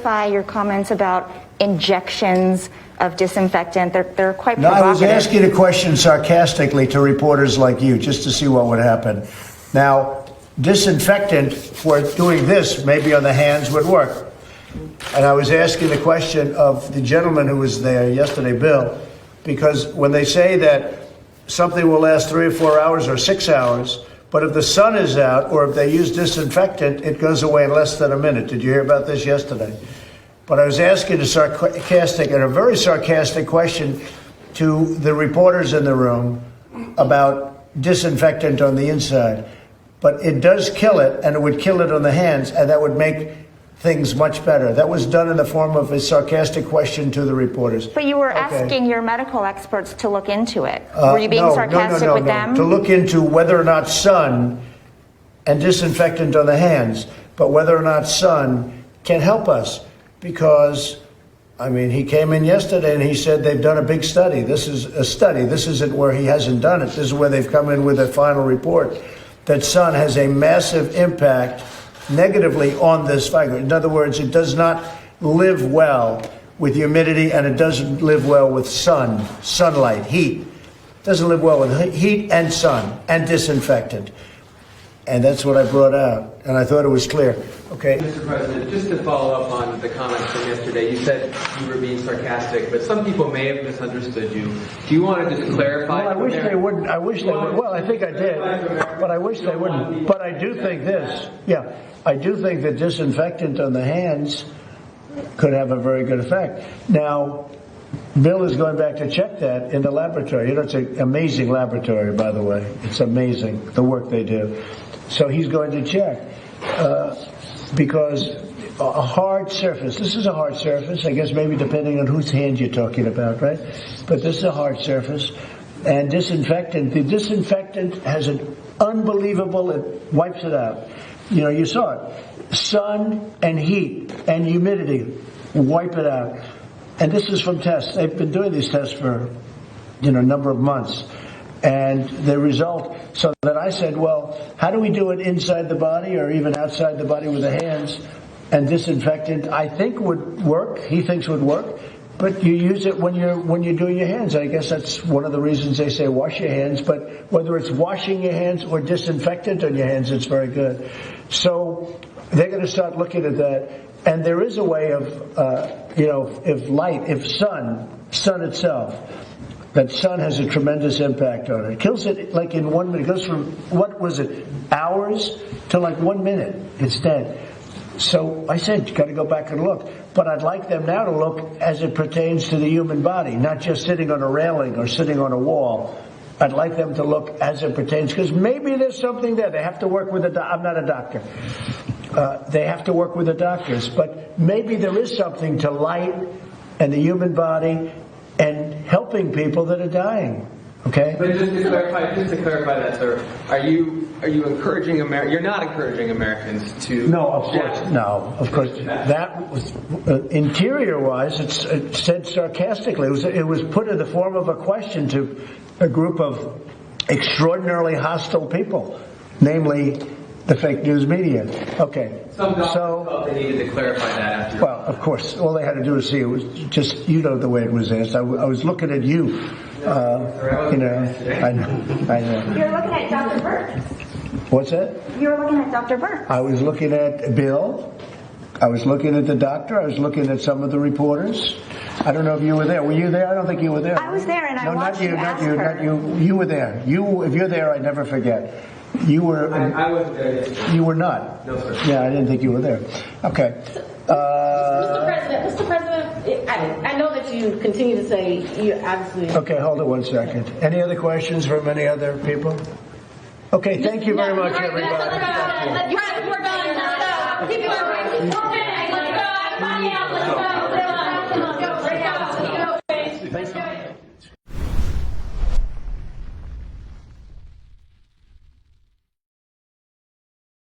clarify your comments about injections of disinfectant? They're quite No, provocative. I was asking a question sarcastically to reporters like you, just to see what would happen. Now, disinfectant for doing this, maybe on the hands, would work. And I was asking the question of the gentleman who was there yesterday, Bill, because when they say that something will last 3 or 4 hours or 6 hours, but if the sun is out or if they use disinfectant, it goes away in less than a minute. Did you hear about this yesterday? But I was asking a very sarcastic question to the reporters in the room about disinfectant on the inside. But it does kill it, and it would kill it on the hands, and that would make things much better. That was done in the form of a sarcastic question to the reporters. But you were asking your medical experts to look into it. Were you being sarcastic with them? To look into whether or not sun and disinfectant on the hands, but whether or not sun can help us. Because, I mean, he came in yesterday and he said they've done a big study. This is a study. This isn't where he hasn't done it. This is where they've come in with a final report that sun has a massive impact negatively on this virus. In other words, it does not live well with humidity, and it doesn't live well with sunlight, heat. It doesn't live well with heat and sun and disinfectant. And that's what I brought out, and I thought it was clear. Okay. Mr. President, just to follow up on the comments from yesterday, you said you were being sarcastic, but some people may have misunderstood you. Do you want to just clarify? Well, I wish they wouldn't. I wish they would. Well, I think I did, but I wish they wouldn't. But I do think this. Yeah, I do think that disinfectant on the hands could have a very good effect. Now, Bill is going back to check that in the laboratory. You know, it's an amazing laboratory, by the way. It's amazing, the work they do. So he's going to check because a hard surface, this is a hard surface, I guess maybe depending on whose hand you're talking about, right? But this is a hard surface. And disinfectant, the disinfectant has an unbelievable, it wipes it out. You know, you saw it. Sun and heat and humidity wipe it out. And this is from tests. They've been doing these tests for, a number of months. And the result, so that I said, well, how do we do it inside the body or even outside the body with the hands? And disinfectant, I think would work. He thinks would work. But you use it when you're doing your hands. I guess that's one of the reasons they say wash your hands. But whether it's washing your hands or disinfectant on your hands, it's very good. So they're going to start looking at that. And there is a way of, if sun itself, that sun has a tremendous impact on it. It kills it like in 1 minute. It goes from, hours to like 1 minute. It's dead. So I said, you got to go back and look. But I'd like them now to look as it pertains to the human body, not just sitting on a railing or sitting on a wall. I'd like them to look as it pertains, because maybe there's something there. They have to work with I'm not a doctor. They have to work with the doctors. But maybe there is something to light and the human body and helping people that are dying. Okay? But just to clarify that, sir, are you encouraging you're not encouraging Americans to... No, of course. That was, interior-wise, it said sarcastically. It was put in the form of a question to a group of extraordinarily hostile people, namely the fake news media. Okay. Some doctors felt they needed to clarify that after. Well, of course. All they had to do was see it was just, the way it was asked. I was looking at you. I know. You're looking at Dr. Burke. What's that? You were looking at Dr. Burke. I was looking at Bill. I was looking at the doctor. I was looking at some of the reporters. I don't know if you were there. Were you there? I don't think you were there. I was there, and I watched you ask her. Not you. You were there. If you're there, I never forget. You were. I wasn't there. You were not. No, sir. Yeah, I didn't think you were there. Okay. Mr. President, I know that you continue to say you obviously... Okay, hold it 1 second. Any other questions from any other people? Okay, thank you very much, everybody. We're done. Let's go.